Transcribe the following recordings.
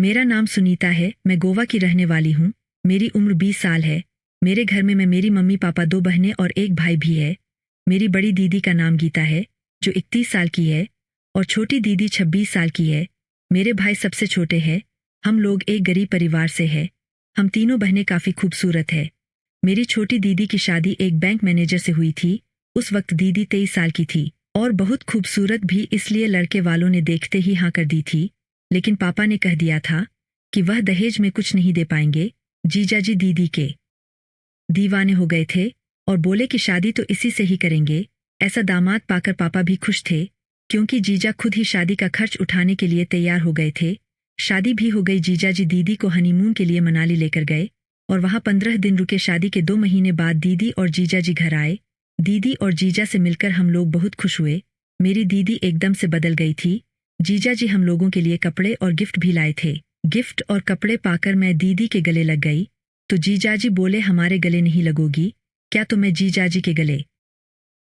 मेरा नाम सुनीता है, मैं गोवा की रहने वाली हूँ। मेरी उम्र 20 साल है। मेरे घर में मैं, मेरी मम्मी पापा, 2 बहनें और एक भाई भी है। मेरी बड़ी दीदी का नाम गीता है, जो 31 साल की है, और छोटी दीदी 26 साल की है। मेरे भाई सबसे छोटे हैं। हम लोग एक गरीब परिवार से हैं। हम तीनों बहनें काफ़ी खूबसूरत है। मेरी छोटी दीदी की शादी एक बैंक मैनेजर से हुई थी। उस वक्त दीदी 23 साल की थी और बहुत खूबसूरत भी, इसलिए लड़के वालों ने देखते ही हाँ कर दी थी। लेकिन पापा ने कह दिया था कि वह दहेज में कुछ नहीं दे पाएंगे। जीजाजी दीदी के दीवाने हो गए थे और बोले कि शादी तो इसी से ही करेंगे। ऐसा दामाद पाकर पापा भी खुश थे, क्योंकि जीजा खुद ही शादी का खर्च उठाने के लिए तैयार हो गए थे। शादी भी हो गई। जीजाजी दीदी को हनीमून के लिए मनाली लेकर गए और वहां 15 दिन रुके। शादी के 2 महीने बाद दीदी और जीजाजी घर आए। दीदी और जीजा से मिलकर हम लोग बहुत खुश हुए। मेरी दीदी एकदम से बदल गई थी। जीजाजी हम लोगों के लिए कपड़े और गिफ्ट भी लाए थे। गिफ्ट और कपड़े पाकर मैं दीदी के गले लग गई, तो जीजाजी बोले हमारे गले नहीं लगोगी क्या? तो मैं जीजाजी के गले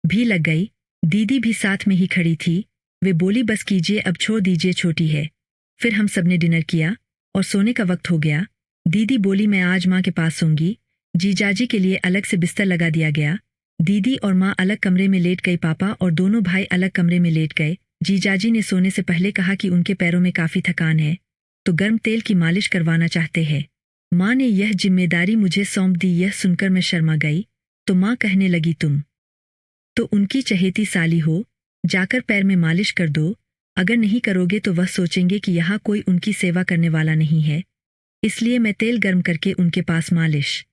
भी लग गई। दीदी भी साथ में ही खड़ी थी। वे बोली बस कीजिए, अब छोड़ दीजिए, छोटी है। फिर हम सबने डिनर किया और सोने का वक्त हो गया। दीदी बोली मैं आज माँ के पास सोऊंगी। जीजाजी के लिए अलग से बिस्तर लगा दिया गया। दीदी और माँ अलग कमरे में लेट गई। पापा और दोनों भाई अलग कमरे में लेट गए। जीजाजी ने सोने से पहले कहा कि उनके पैरों में काफी थकान है, तो गर्म तेल की मालिश करवाना चाहते हैं। माँ ने यह जिम्मेदारी मुझे सौंप दी। यह सुनकर मैं शर्मा गई, तो माँ कहने लगी तुम तो उनकी चहेती साली हो, जाकर पैर में मालिश कर दो। अगर नहीं करोगे तो वह सोचेंगे कि यहाँ कोई उनकी सेवा करने वाला नहीं है। इसलिए मैं तेल गर्म करके उनके पास मालिश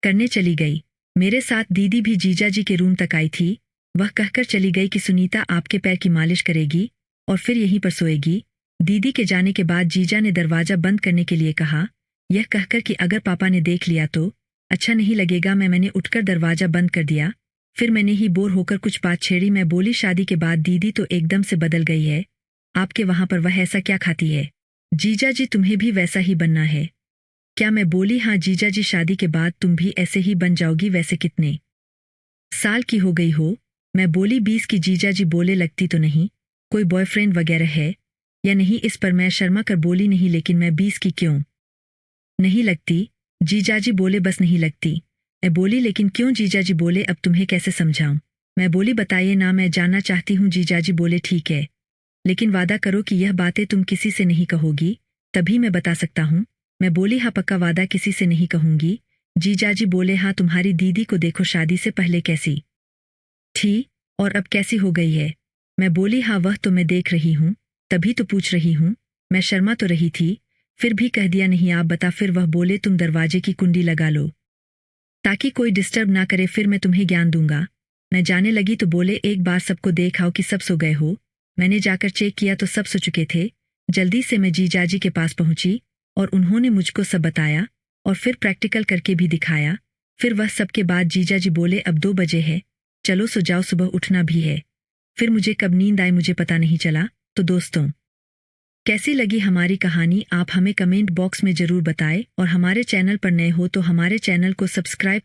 करने चली गई। मेरे साथ दीदी भी जीजाजी के रूम तक आई थी। वह कहकर चली गई कि सुनीता आपके पैर की मालिश करेगी और फिर यहीं पर सोएगी। दीदी के जाने के बाद जीजा ने दरवाजा बंद करने के लिए कहा, यह कहकर कि अगर पापा ने देख लिया तो अच्छा नहीं लगेगा। मैंने उठकर दरवाजा बंद कर दिया। फिर मैंने ही बोर होकर कुछ बात छेड़ी। मैं बोली शादी के बाद दीदी तो एकदम से बदल गई है। आपके वहां पर वह ऐसा क्या खाती है? जीजाजी तुम्हें भी वैसा ही बनना है क्या? मैं बोली हाँ जीजाजी, शादी के बाद तुम भी ऐसे ही बन जाओगी। वैसे कितने साल की हो गई हो? मैं बोली 20 की। जीजाजी बोले लगती तो नहीं, कोई बॉयफ्रेंड वगैरह है या नहीं? इस पर मैं शर्मा कर बोली नहीं, लेकिन मैं 20 की क्यों नहीं लगती? जीजाजी बोले बस नहीं लगती। मैं बोली लेकिन क्यों? जीजाजी बोले अब तुम्हें कैसे समझाऊं? मैं बोली बताइए ना, मैं जानना चाहती हूँ। जीजाजी बोले ठीक है, लेकिन वादा करो कि यह बातें तुम किसी से नहीं कहोगी, तभी मैं बता सकता हूँ। मैं बोली हाँ पक्का वादा, किसी से नहीं कहूंगी। जीजाजी बोले हाँ तुम्हारी दीदी को देखो, शादी से पहले कैसी थी और अब कैसी हो गई है। मैं बोली हाँ वह तो मैं देख रही हूँ, तभी तो पूछ रही हूँ। मैं शर्मा तो रही थी, फिर भी कह दिया नहीं आप बता। फिर वह बोले तुम दरवाजे की कुंडी लगा लो ताकि कोई डिस्टर्ब ना करे, फिर मैं तुम्हें ज्ञान दूंगा। मैं जाने लगी तो बोले एक बार सबको देख आओ कि सब सो गए हो। मैंने जाकर चेक किया तो सब सो चुके थे। जल्दी से मैं जीजाजी के पास पहुंची और उन्होंने मुझको सब बताया और फिर प्रैक्टिकल करके भी दिखाया। फिर वह सब के बाद जीजाजी बोले अब 2 बजे है, चलो सो जाओ, सुबह उठना भी है। फिर मुझे कब नींद आई मुझे पता नहीं चला। तो दोस्तों, कैसी लगी हमारी कहानी आप हमें कमेंट बॉक्स में जरूर बताएं और हमारे चैनल पर नए हो तो हमारे चैनल को सब्सक्राइब